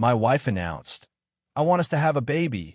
My wife announced, "I want us to have a baby,"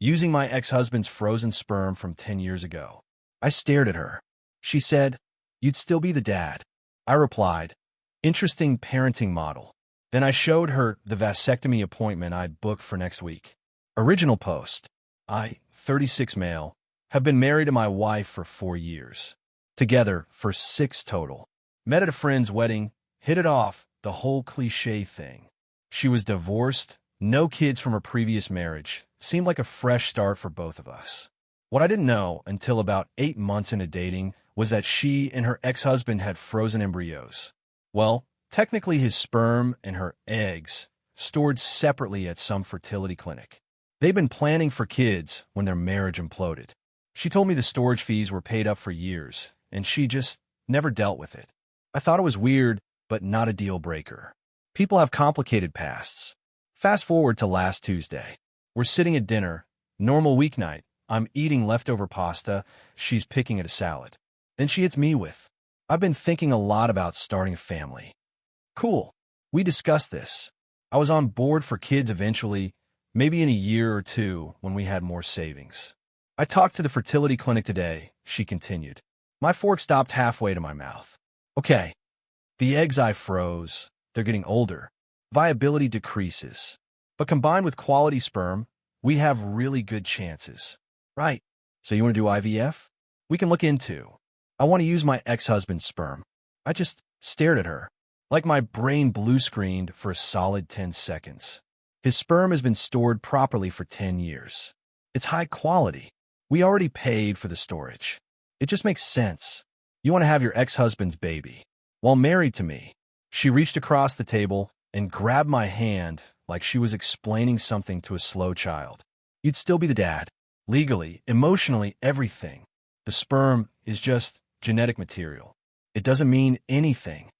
using my ex-husband's frozen sperm from 10 years ago. I stared at her. She said, "You'd still be the dad." I replied, "Interesting parenting model." Then I showed her the vasectomy appointment I'd booked for next week. Original post. I, 36 male, have been married to my wife for 4 years. Together for 6 total. Met at a friend's wedding, hit it off, the whole cliché thing. She was divorced, no kids from her previous marriage. Seemed like a fresh start for both of us. What I didn't know until about 8 months into dating was that she and her ex-husband had frozen embryos. Well, technically his sperm and her eggs stored separately at some fertility clinic. They'd been planning for kids when their marriage imploded. She told me the storage fees were paid up for years, and she just never dealt with it. I thought it was weird, but not a deal breaker. People have complicated pasts. Fast forward to last Tuesday. We're sitting at dinner, normal weeknight. I'm eating leftover pasta, she's picking at a salad. Then she hits me with, "I've been thinking a lot about starting a family." Cool. We discussed this. I was on board for kids eventually, maybe in a year or two when we had more savings. I talked to the fertility clinic today, she continued. My fork stopped halfway to my mouth. Okay. The eggs I froze, they're getting older. Viability decreases. But combined with quality sperm, we have really good chances. Right. So you want to do IVF? We can look into. I want to use my ex-husband's sperm. I just stared at her, like my brain blue-screened for a solid 10 seconds. His sperm has been stored properly for 10 years. It's high quality. We already paid for the storage. It just makes sense. You want to have your ex-husband's baby. While married to me, she reached across the table and grabbed my hand like she was explaining something to a slow child. You'd still be the dad. Legally, emotionally, everything. The sperm is just genetic material. It doesn't mean anything.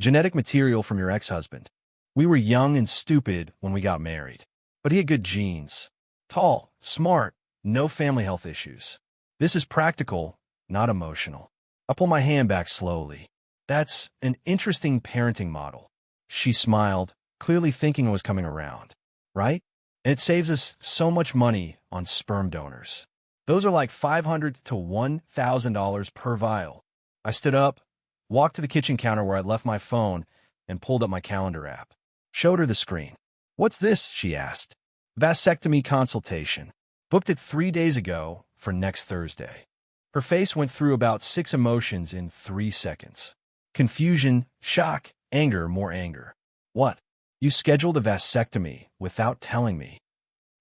Genetic material from your ex-husband. We were young and stupid when we got married. But he had good genes. Tall, smart, no family health issues. This is practical, not emotional. I pull my hand back slowly. That's an interesting parenting model. She smiled, clearly thinking it was coming around. Right? And it saves us so much money on sperm donors. Those are like $500 to $1,000 per vial. I stood up, walked to the kitchen counter where I'd left my phone, and pulled up my calendar app. Showed her the screen. "What's this?" she asked. "Vasectomy consultation. Booked it 3 days ago for next Thursday." Her face went through about 6 emotions in 3 seconds. Confusion, shock, anger, more anger. "What? You scheduled a vasectomy without telling me?"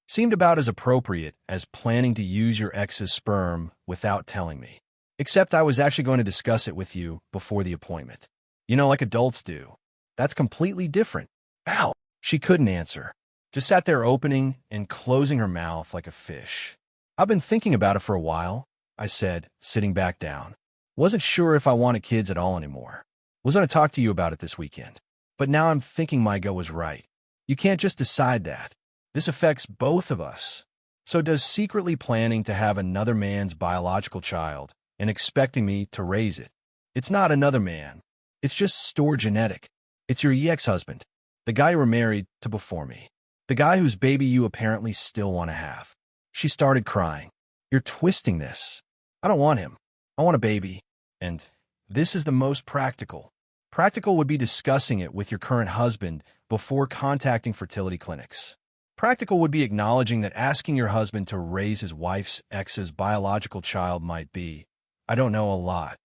Seemed about as appropriate as planning to use your ex's sperm without telling me. Except I was actually going to discuss it with you before the appointment. You know, like adults do. That's completely different. Ow! She couldn't answer. Just sat there opening and closing her mouth like a fish. "I've been thinking about it for a while," I said, sitting back down. "Wasn't sure if I wanted kids at all anymore. Was going to talk to you about it this weekend. But now I'm thinking my go was right. You can't just decide that. This affects both of us. So does secretly planning to have another man's biological child and expecting me to raise it? It's not another man. It's just stored genetic. It's your ex-husband, the guy you were married to before me, the guy whose baby you apparently still want to have." She started crying. "You're twisting this. I don't want him. I want a baby. And this is the most practical. Practical would be discussing it with your current husband before contacting fertility clinics. Practical would be acknowledging that asking your husband to raise his wife's ex's biological child might be, I don't know, a lot."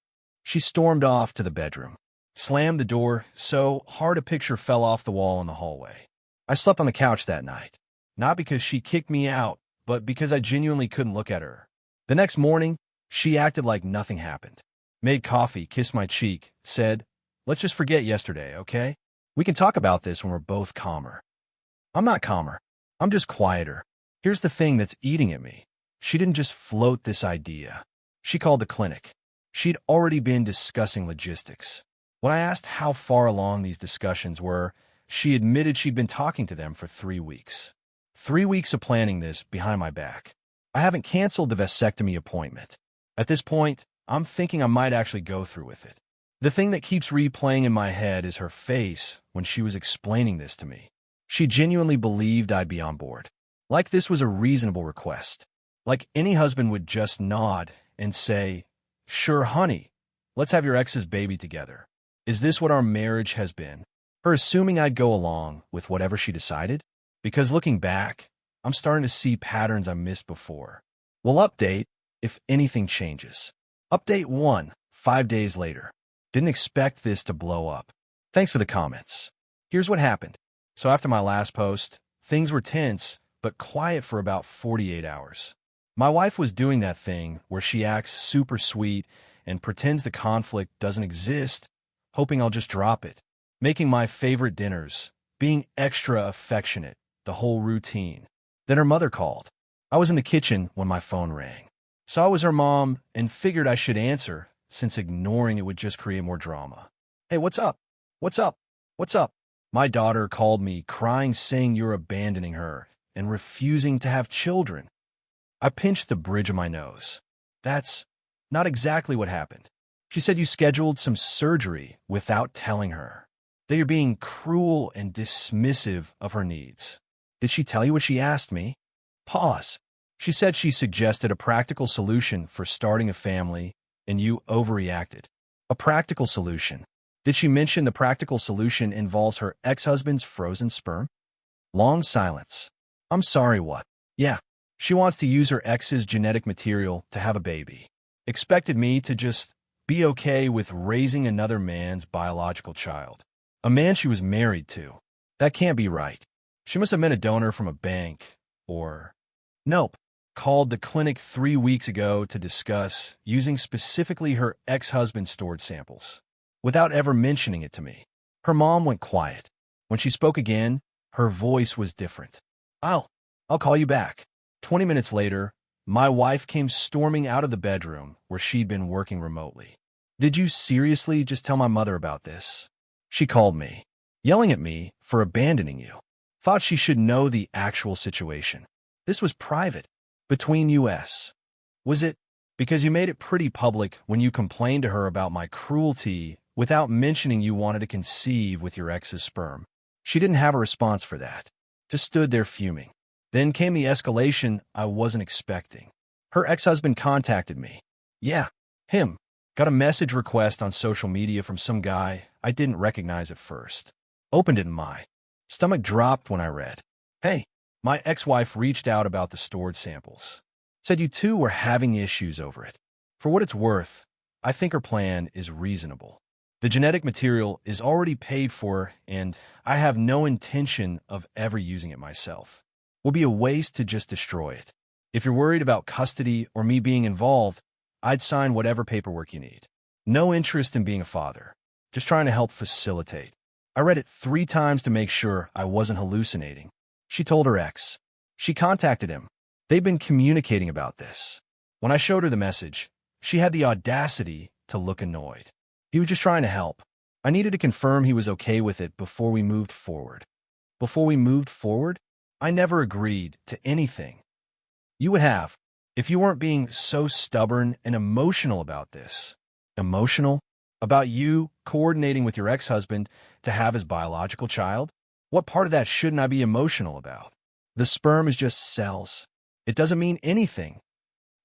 She stormed off to the bedroom, slammed the door so hard a picture fell off the wall in the hallway. I slept on the couch that night, not because she kicked me out, but because I genuinely couldn't look at her. The next morning, she acted like nothing happened. Made coffee, kissed my cheek, said, "Let's just forget yesterday, okay? We can talk about this when we're both calmer." I'm not calmer. I'm just quieter. Here's the thing that's eating at me. She didn't just float this idea. She called the clinic. She'd already been discussing logistics. When I asked how far along these discussions were, she admitted she'd been talking to them for 3 weeks. 3 weeks of planning this behind my back. I haven't canceled the vasectomy appointment. At this point, I'm thinking I might actually go through with it. The thing that keeps replaying in my head is her face when she was explaining this to me. She genuinely believed I'd be on board. Like this was a reasonable request. Like any husband would just nod and say, "Sure, honey, let's have your ex's baby together." Is this what our marriage has been? Her assuming I'd go along with whatever she decided? Because looking back, I'm starting to see patterns I missed before. We'll update if anything changes. Update 1, 5 days later. Didn't expect this to blow up. Thanks for the comments. Here's what happened. So after my last post, things were tense, but quiet for about 48 hours. My wife was doing that thing where she acts super sweet and pretends the conflict doesn't exist, hoping I'll just drop it. Making my favorite dinners, being extra affectionate, the whole routine. Then her mother called. I was in the kitchen when my phone rang. Saw it was her mom and figured I should answer, since ignoring it would just create more drama. "Hey, what's up? What's up? What's up?" My daughter called me, crying, saying you're abandoning her and refusing to have children. I pinched the bridge of my nose. That's not exactly what happened. She said you scheduled some surgery without telling her. That you're being cruel and dismissive of her needs. Did she tell you what she asked me? Pause. She said she suggested a practical solution for starting a family, and you overreacted. A practical solution. Did she mention the practical solution involves her ex-husband's frozen sperm? Long silence. I'm sorry, what? Yeah. She wants to use her ex's genetic material to have a baby. Expected me to just be okay with raising another man's biological child. A man she was married to. That can't be right. She must have meant a donor from a bank, or... Nope. Called the clinic 3 weeks ago to discuss using specifically her ex-husband's stored samples, without ever mentioning it to me. Her mom went quiet. When she spoke again, her voice was different. I'll call you back. 20 minutes later, my wife came storming out of the bedroom where she'd been working remotely. Did you seriously just tell my mother about this? She called me, yelling at me for abandoning you. Thought she should know the actual situation. This was private, between us. Was it because you made it pretty public when you complained to her about my cruelty without mentioning you wanted to conceive with your ex's sperm? She didn't have a response for that. Just stood there fuming. Then came the escalation I wasn't expecting. Her ex-husband contacted me. Yeah, him. Got a message request on social media from some guy I didn't recognize at first. Opened it and my stomach dropped when I read, "Hey, my ex-wife reached out about the stored samples. Said you two were having issues over it. For what it's worth, I think her plan is reasonable. The genetic material is already paid for, and I have no intention of ever using it myself. Would be a waste to just destroy it. If you're worried about custody or me being involved, I'd sign whatever paperwork you need. No interest in being a father. Just trying to help facilitate." I read it 3 times to make sure I wasn't hallucinating. She told her ex. She contacted him. They've been communicating about this. When I showed her the message, she had the audacity to look annoyed. He was just trying to help. I needed to confirm he was okay with it before we moved forward. Before we moved forward? I never agreed to anything. You would have, if you weren't being so stubborn and emotional about this. Emotional? About you coordinating with your ex-husband to have his biological child? What part of that shouldn't I be emotional about? The sperm is just cells. It doesn't mean anything.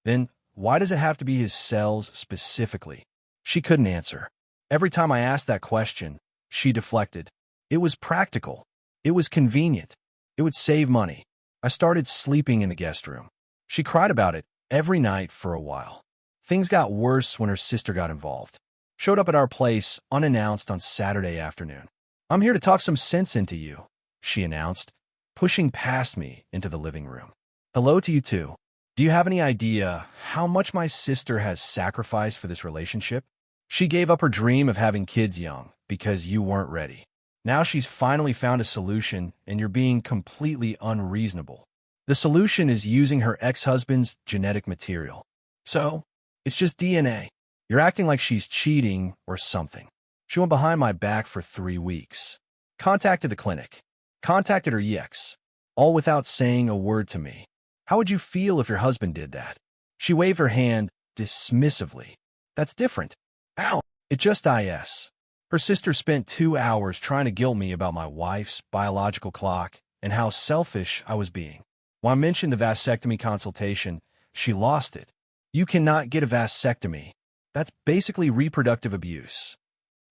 Then why does it have to be his cells specifically? She couldn't answer. Every time I asked that question, she deflected. It was practical. It was convenient. It would save money. I started sleeping in the guest room. She cried about it every night for a while. Things got worse when her sister got involved. Showed up at our place unannounced on Saturday afternoon. "I'm here to talk some sense into you," she announced, pushing past me into the living room. "Hello to you too. Do you have any idea how much my sister has sacrificed for this relationship? She gave up her dream of having kids young because you weren't ready. Now she's finally found a solution and you're being completely unreasonable. The solution is using her ex-husband's genetic material. So, it's just DNA. You're acting like she's cheating or something. She went behind my back for 3 weeks. Contacted the clinic. Contacted her ex. All without saying a word to me. How would you feel if your husband did that?" She waved her hand dismissively. "That's different. Ow. It just is. Her sister spent 2 hours trying to guilt me about my wife's biological clock and how selfish I was being. When I mentioned the vasectomy consultation, she lost it. You cannot get a vasectomy. That's basically reproductive abuse.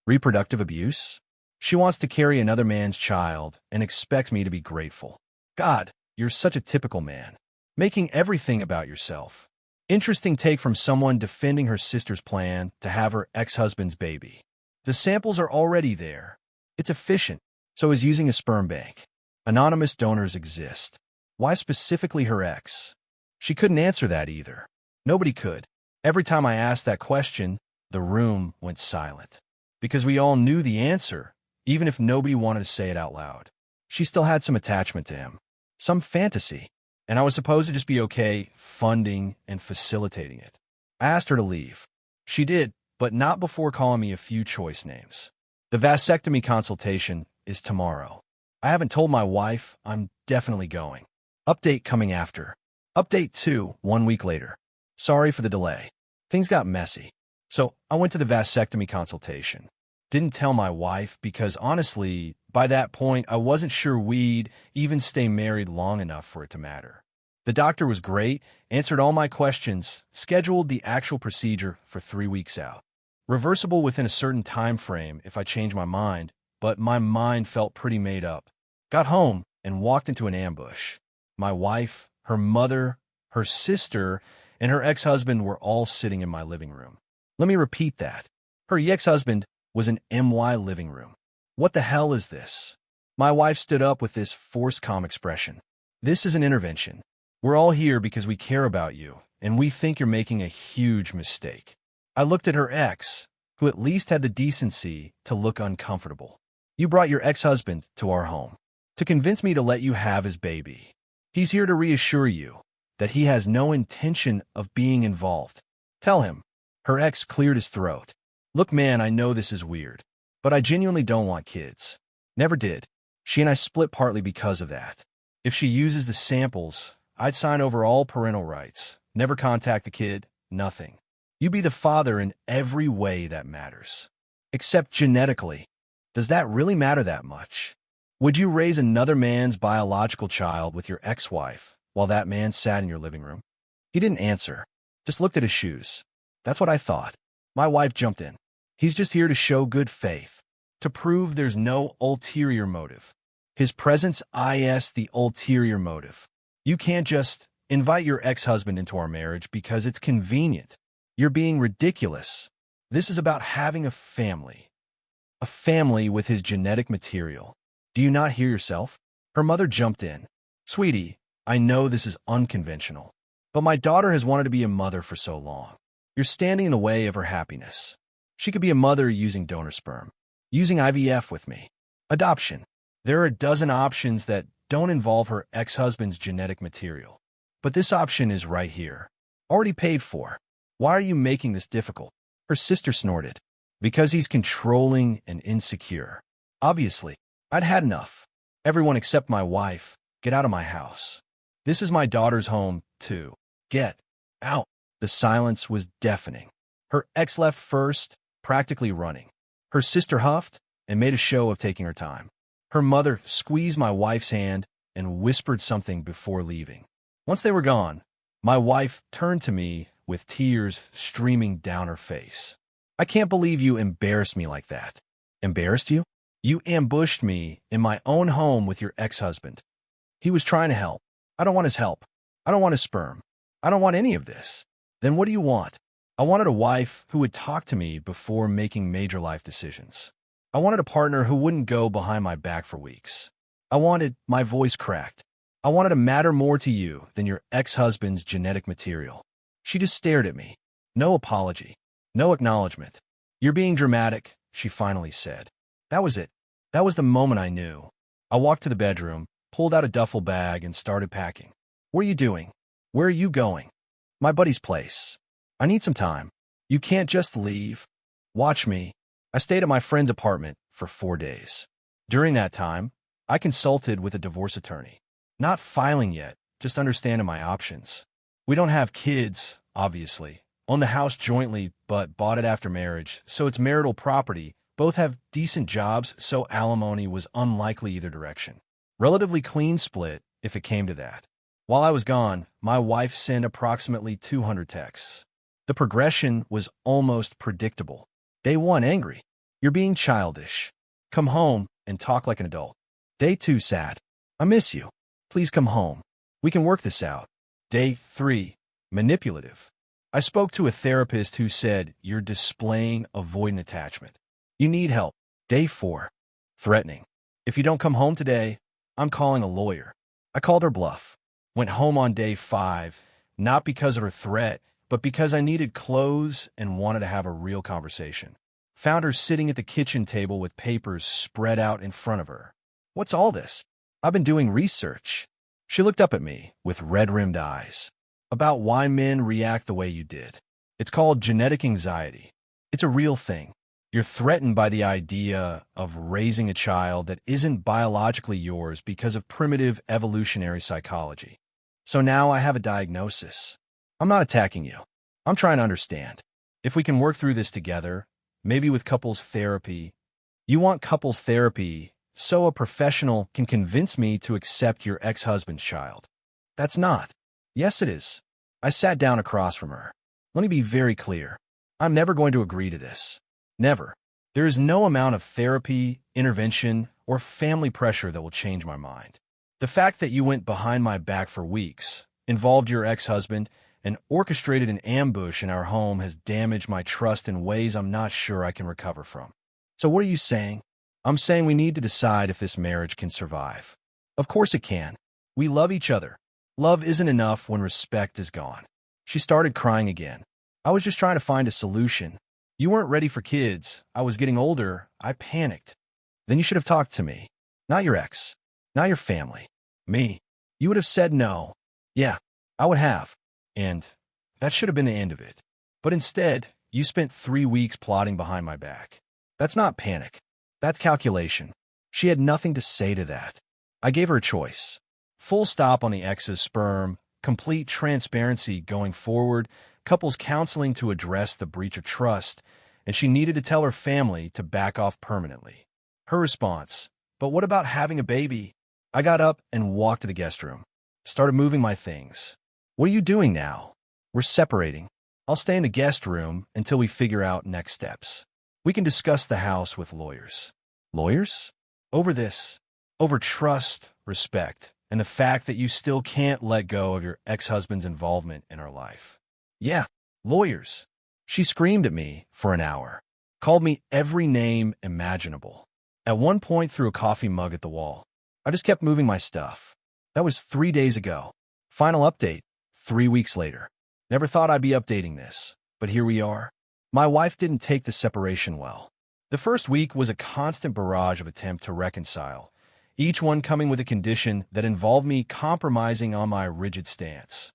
Reproductive abuse? She wants to carry another man's child and expects me to be grateful. God, you're such a typical man. Making everything about yourself. Interesting take from someone defending her sister's plan to have her ex-husband's baby. The samples are already there. It's efficient, so is using a sperm bank. Anonymous donors exist. Why specifically her ex? She couldn't answer that either. Nobody could. Every time I asked that question, the room went silent. Because we all knew the answer, even if nobody wanted to say it out loud. She still had some attachment to him. Some fantasy. And I was supposed to just be okay funding and facilitating it. I asked her to leave. She did, but not before calling me a few choice names. The vasectomy consultation is tomorrow. I haven't told my wife. I'm definitely going. Update coming after. Update 2, 1 week later. Sorry for the delay. Things got messy. So I went to the vasectomy consultation. Didn't tell my wife because honestly, by that point, I wasn't sure we'd even stay married long enough for it to matter. The doctor was great, answered all my questions, scheduled the actual procedure for 3 weeks out. Reversible within a certain time frame if I changed my mind, but my mind felt pretty made up. Got home and walked into an ambush. My wife, her mother, her sister, and her ex-husband were all sitting in my living room. Let me repeat that. Her ex-husband was in my living room. What the hell is this? My wife stood up with this forced calm expression. This is an intervention. We're all here because we care about you, and we think you're making a huge mistake. I looked at her ex, who at least had the decency to look uncomfortable. You brought your ex-husband to our home to convince me to let you have his baby. He's here to reassure you that he has no intention of being involved. Tell him. Her ex cleared his throat. Look, man, I know this is weird, but I genuinely don't want kids. Never did. She and I split partly because of that. If she uses the samples, I'd sign over all parental rights. Never contact the kid, nothing. You be the father in every way that matters. Except genetically. Does that really matter that much? Would you raise another man's biological child with your ex-wife while that man sat in your living room? He didn't answer, just looked at his shoes. That's what I thought. My wife jumped in. He's just here to show good faith, to prove there's no ulterior motive. His presence is the ulterior motive. You can't just invite your ex-husband into our marriage because it's convenient. You're being ridiculous. This is about having a family. A family with his genetic material. Do you not hear yourself? Her mother jumped in. Sweetie, I know this is unconventional, but my daughter has wanted to be a mother for so long. You're standing in the way of her happiness. She could be a mother using donor sperm, using IVF with me. Adoption. There are a dozen options that don't involve her ex-husband's genetic material. But this option is right here. Already paid for. Why are you making this difficult? Her sister snorted. Because he's controlling and insecure. Obviously, I'd had enough. Everyone except my wife, get out of my house. This is my daughter's home, too. Get out. The silence was deafening. Her ex left first, practically running. Her sister huffed and made a show of taking her time. Her mother squeezed my wife's hand and whispered something before leaving. Once they were gone, my wife turned to me with tears streaming down her face. I can't believe you embarrassed me like that. Embarrassed you? You ambushed me in my own home with your ex-husband. He was trying to help. I don't want his help. I don't want his sperm. I don't want any of this. Then what do you want? I wanted a wife who would talk to me before making major life decisions. I wanted a partner who wouldn't go behind my back for weeks. I wanted my voice cracked. I wanted to matter more to you than your ex-husband's genetic material. She just stared at me. No apology. No acknowledgement. You're being dramatic, she finally said. That was it. That was the moment I knew. I walked to the bedroom, pulled out a duffel bag, and started packing. What are you doing? Where are you going? My buddy's place. I need some time. You can't just leave. Watch me. I stayed at my friend's apartment for 4 days. During that time, I consulted with a divorce attorney. Not filing yet, just understanding my options. We don't have kids, obviously. Own the house jointly, but bought it after marriage, so it's marital property Both have decent jobs, so alimony was unlikely either direction. Relatively clean split, if it came to that. While I was gone, my wife sent approximately 200 texts. The progression was almost predictable. Day 1, angry. You're being childish. Come home and talk like an adult. Day 2, sad. I miss you. Please come home. We can work this out. Day 3, manipulative. I spoke to a therapist who said, you're displaying avoidant attachment. You need help. Day 4, threatening. If you don't come home today, I'm calling a lawyer. I called her bluff. Went home on day 5, not because of her threat, but because I needed clothes and wanted to have a real conversation. Found her sitting at the kitchen table with papers spread out in front of her. What's all this? I've been doing research. She looked up at me with red-rimmed eyes. About why men react the way you did. It's called genetic anxiety. It's a real thing. You're threatened by the idea of raising a child that isn't biologically yours because of primitive evolutionary psychology. So now I have a diagnosis. I'm not attacking you. I'm trying to understand. If we can work through this together, maybe with couples therapy. You want couples therapy so a professional can convince me to accept your ex-husband's child. That's not. Yes, it is. I sat down across from her. Let me be very clear. I'm never going to agree to this. Never. There is no amount of therapy, intervention, or family pressure that will change my mind. The fact that you went behind my back for weeks, involved your ex-husband, and orchestrated an ambush in our home has damaged my trust in ways I'm not sure I can recover from. So what are you saying? I'm saying we need to decide if this marriage can survive. Of course it can. We love each other. Love isn't enough when respect is gone. She started crying again. I was just trying to find a solution. You weren't ready for kids. I was getting older. I panicked. Then you should have talked to me. Not your ex. Not your family. Me. You would have said no. Yeah, I would have. And that should have been the end of it. But instead, you spent 3 weeks plotting behind my back. That's not panic. That's calculation. She had nothing to say to that. I gave her a choice. Full stop on the ex's sperm, complete transparency going forward, couples counseling to address the breach of trust, and she needed to tell her family to back off permanently. Her response, but what about having a baby? I got up and walked to the guest room. Started moving my things. What are you doing now? We're separating. I'll stay in the guest room until we figure out next steps. We can discuss the house with lawyers. Lawyers? Over this. Over trust, respect, and the fact that you still can't let go of your ex-husband's involvement in our life. Yeah, lawyers. She screamed at me for an hour, called me every name imaginable. At one point threw a coffee mug at the wall. I just kept moving my stuff. That was 3 days ago. Final update, 3 weeks later. Never thought I'd be updating this, but here we are. My wife didn't take the separation well. The first week was a constant barrage of attempt to reconcile, each one coming with a condition that involved me compromising on my rigid stance.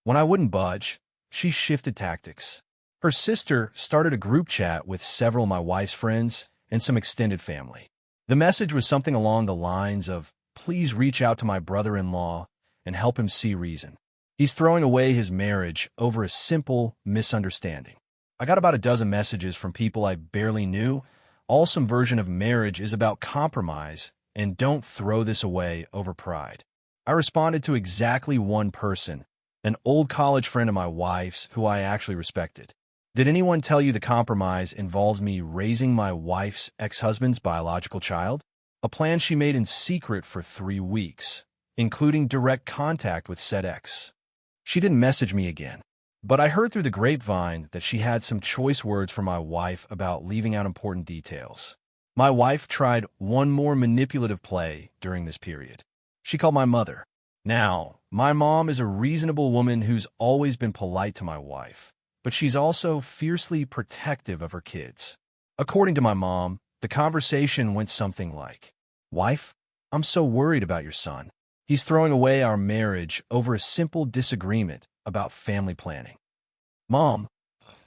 When I wouldn't budge, she shifted tactics. Her sister started a group chat with several of my wife's friends and some extended family. The message was something along the lines of, please reach out to my brother-in-law and help him see reason. He's throwing away his marriage over a simple misunderstanding. I got about a dozen messages from people I barely knew. All some version of marriage is about compromise and don't throw this away over pride. I responded to exactly one person, an old college friend of my wife's who I actually respected. Did anyone tell you the compromise involves me raising my wife's ex-husband's biological child? A plan she made in secret for 3 weeks, including direct contact with said ex. She didn't message me again, but I heard through the grapevine that she had some choice words for my wife about leaving out important details. My wife tried one more manipulative play during this period. She called my mother. Now, my mom is a reasonable woman who's always been polite to my wife, but she's also fiercely protective of her kids. According to my mom, the conversation went something like, "Wife, I'm so worried about your son. He's throwing away our marriage over a simple disagreement about family planning." Mom,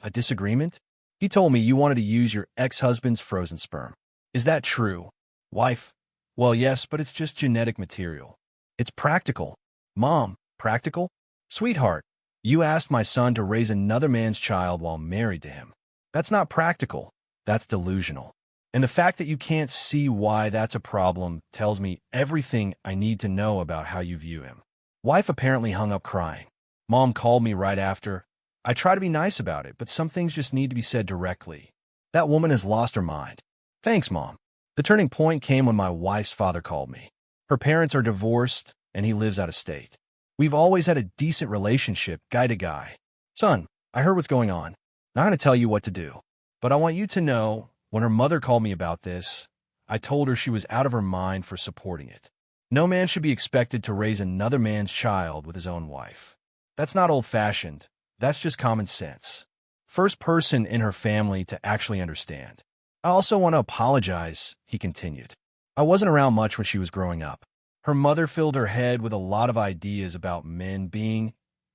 a disagreement? He told me you wanted to use your ex-husband's frozen sperm. Is that true? Wife, well, yes, but it's just genetic material. It's practical. Mom, practical? Sweetheart, you asked my son to raise another man's child while married to him. That's not practical. That's delusional. And the fact that you can't see why that's a problem tells me everything I need to know about how you view him. Wife apparently hung up crying. Mom called me right after. I try to be nice about it, but some things just need to be said directly. That woman has lost her mind. Thanks, Mom. The turning point came when my wife's father called me. Her parents are divorced, and he lives out of state. We've always had a decent relationship, guy to guy. Son, I heard what's going on. Not going to tell you what to do. But I want you to know, when her mother called me about this, I told her she was out of her mind for supporting it. No man should be expected to raise another man's child with his own wife. That's not old-fashioned. That's just common sense. First person in her family to actually understand. I also want to apologize, he continued. I wasn't around much when she was growing up. Her mother filled her head with a lot of ideas about men being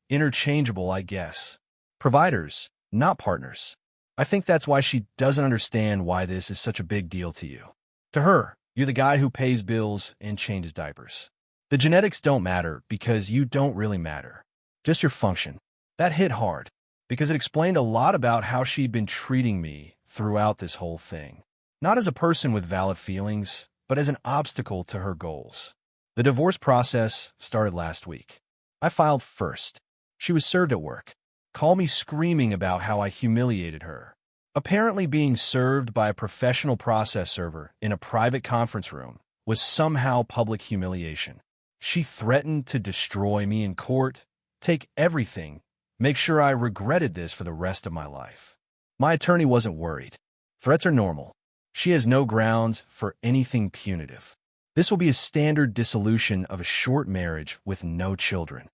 interchangeable, I guess. Providers, not partners. I think that's why she doesn't understand why this is such a big deal to you. To her, you're the guy who pays bills and changes diapers. The genetics don't matter because you don't really matter. Just your function. That hit hard because it explained a lot about how she'd been treating me throughout this whole thing. Not as a person with valid feelings, but as an obstacle to her goals. The divorce process started last week. I filed first. She was served at work. Called me screaming about how I humiliated her. Apparently being served by a professional process server in a private conference room was somehow public humiliation. She threatened to destroy me in court, take everything, make sure I regretted this for the rest of my life. My attorney wasn't worried. Threats are normal. She has no grounds for anything punitive. This will be a standard dissolution of a short marriage with no children.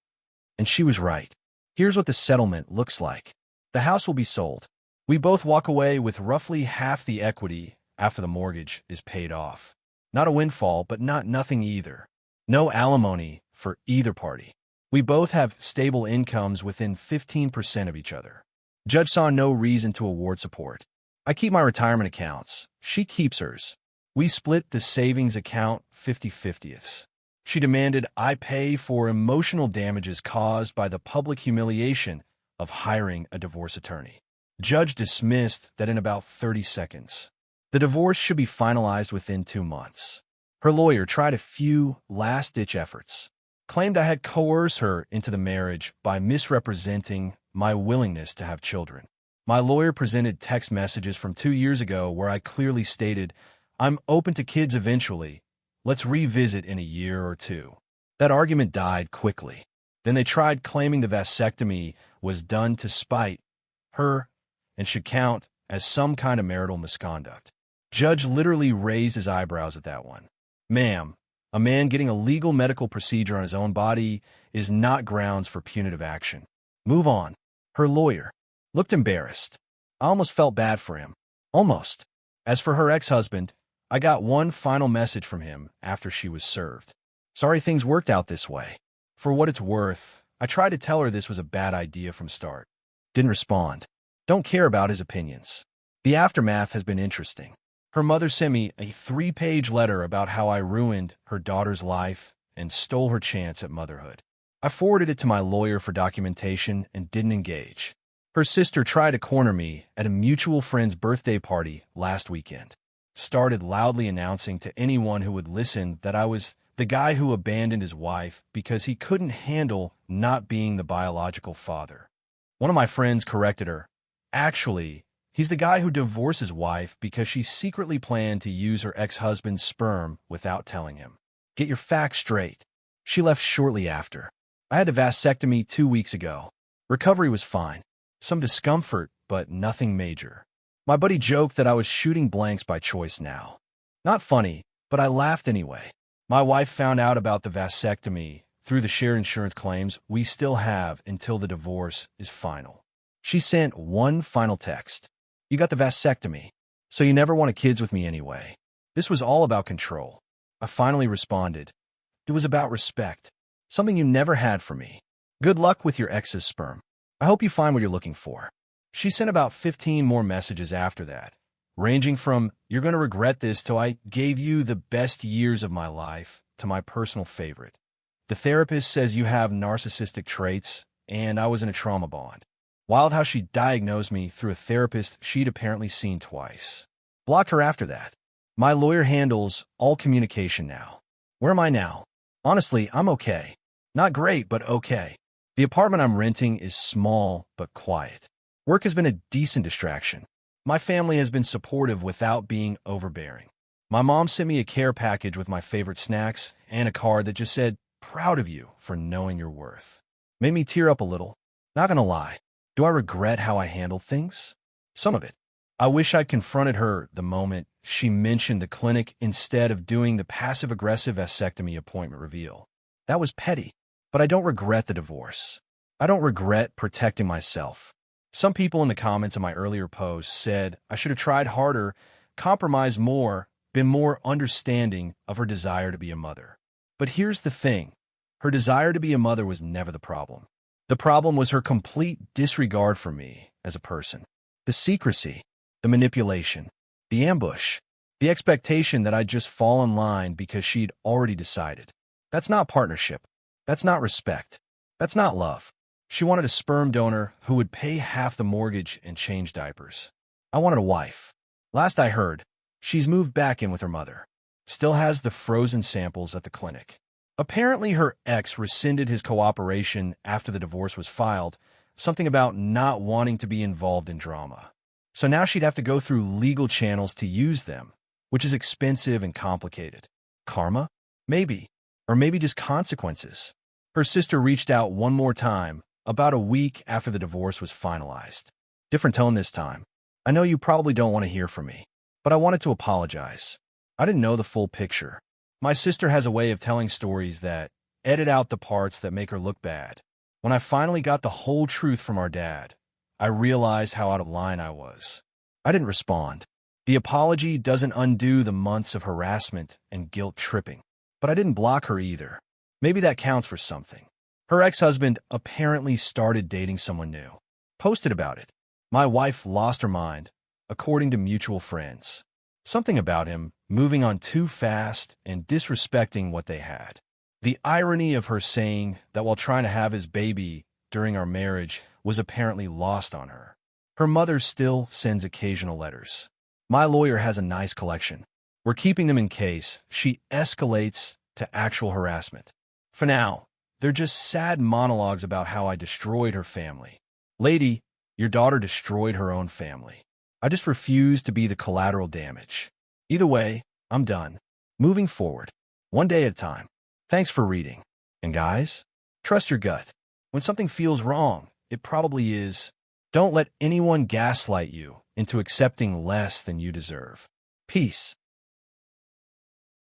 And she was right. Here's what the settlement looks like. The house will be sold. We both walk away with roughly half the equity after the mortgage is paid off. Not a windfall, but not nothing either. No alimony for either party. We both have stable incomes within 15% of each other. Judge saw no reason to award support. I keep my retirement accounts. She keeps hers. We split the savings account 50-50ths. She demanded I pay for emotional damages caused by the public humiliation of hiring a divorce attorney. Judge dismissed that in about 30 seconds. The divorce should be finalized within 2 months. Her lawyer tried a few last-ditch efforts. Claimed I had coerced her into the marriage by misrepresenting my willingness to have children. My lawyer presented text messages from 2 years ago where I clearly stated, I'm open to kids eventually. Let's revisit in a year or two. That argument died quickly. Then they tried claiming the vasectomy was done to spite her and should count as some kind of marital misconduct. Judge literally raised his eyebrows at that one. Ma'am, a man getting a legal medical procedure on his own body is not grounds for punitive action. Move on. Her lawyer looked embarrassed. I almost felt bad for him. Almost. As for her ex-husband, I got one final message from him after she was served. Sorry things worked out this way. For what it's worth, I tried to tell her this was a bad idea from start. Didn't respond. Don't care about his opinions. The aftermath has been interesting. Her mother sent me a 3-page letter about how I ruined her daughter's life and stole her chance at motherhood. I forwarded it to my lawyer for documentation and didn't engage. Her sister tried to corner me at a mutual friend's birthday party last weekend. Started loudly announcing to anyone who would listen that I was the guy who abandoned his wife because he couldn't handle not being the biological father. One of my friends corrected her. Actually, he's the guy who divorced his wife because she secretly planned to use her ex-husband's sperm without telling him. Get your facts straight. She left shortly after. I had a vasectomy 2 weeks ago. Recovery was fine. Some discomfort, but nothing major. My buddy joked that I was shooting blanks by choice now. Not funny, but I laughed anyway. My wife found out about the vasectomy through the shared insurance claims we still have until the divorce is final. She sent one final text. You got the vasectomy, so you never wanted kids with me anyway. This was all about control. I finally responded. It was about respect. Something you never had for me. Good luck with your ex's sperm. I hope you find what you're looking for. She sent about 15 more messages after that, ranging from, you're going to regret this till I gave you the best years of my life, to my personal favorite. The therapist says you have narcissistic traits, and I was in a trauma bond. Wild how she diagnosed me through a therapist she'd apparently seen twice. Blocked her after that. My lawyer handles all communication now. Where am I now? Honestly, I'm okay. Not great, but okay. The apartment I'm renting is small but quiet. Work has been a decent distraction. My family has been supportive without being overbearing. My mom sent me a care package with my favorite snacks and a card that just said, "Proud of you for knowing your worth." Made me tear up a little. Not gonna lie. Do I regret how I handled things? Some of it. I wish I'd confronted her the moment she mentioned the clinic instead of doing the passive-aggressive vasectomy appointment reveal. That was petty, but I don't regret the divorce. I don't regret protecting myself. Some people in the comments of my earlier post said I should have tried harder, compromised more, been more understanding of her desire to be a mother. But here's the thing. Her desire to be a mother was never the problem. The problem was her complete disregard for me as a person. The secrecy, the manipulation, the ambush, the expectation that I'd just fall in line because she'd already decided. That's not partnership. That's not respect. That's not love. She wanted a sperm donor who would pay half the mortgage and change diapers. I wanted a wife. Last I heard, she's moved back in with her mother. Still has the frozen samples at the clinic. Apparently her ex rescinded his cooperation after the divorce was filed, something about not wanting to be involved in drama. So now she'd have to go through legal channels to use them, which is expensive and complicated. Karma? Maybe. Or maybe just consequences. Her sister reached out one more time, about a week after the divorce was finalized. Different tone this time. I know you probably don't want to hear from me, but I wanted to apologize. I didn't know the full picture. My sister has a way of telling stories that edit out the parts that make her look bad. When I finally got the whole truth from our dad, I realized how out of line I was. I didn't respond. The apology doesn't undo the months of harassment and guilt tripping. But I didn't block her either. Maybe that counts for something. Her ex-husband apparently started dating someone new. Posted about it. My wife lost her mind, according to mutual friends. Something about him moving on too fast and disrespecting what they had. The irony of her saying that while trying to have his baby during our marriage was apparently lost on her. Her mother still sends occasional letters. My lawyer has a nice collection. We're keeping them in case she escalates to actual harassment. For now, they're just sad monologues about how I destroyed her family. Lady, your daughter destroyed her own family. I just refuse to be the collateral damage. Either way, I'm done. Moving forward, one day at a time. Thanks for reading. And guys, trust your gut. When something feels wrong, it probably is. Don't let anyone gaslight you into accepting less than you deserve. Peace.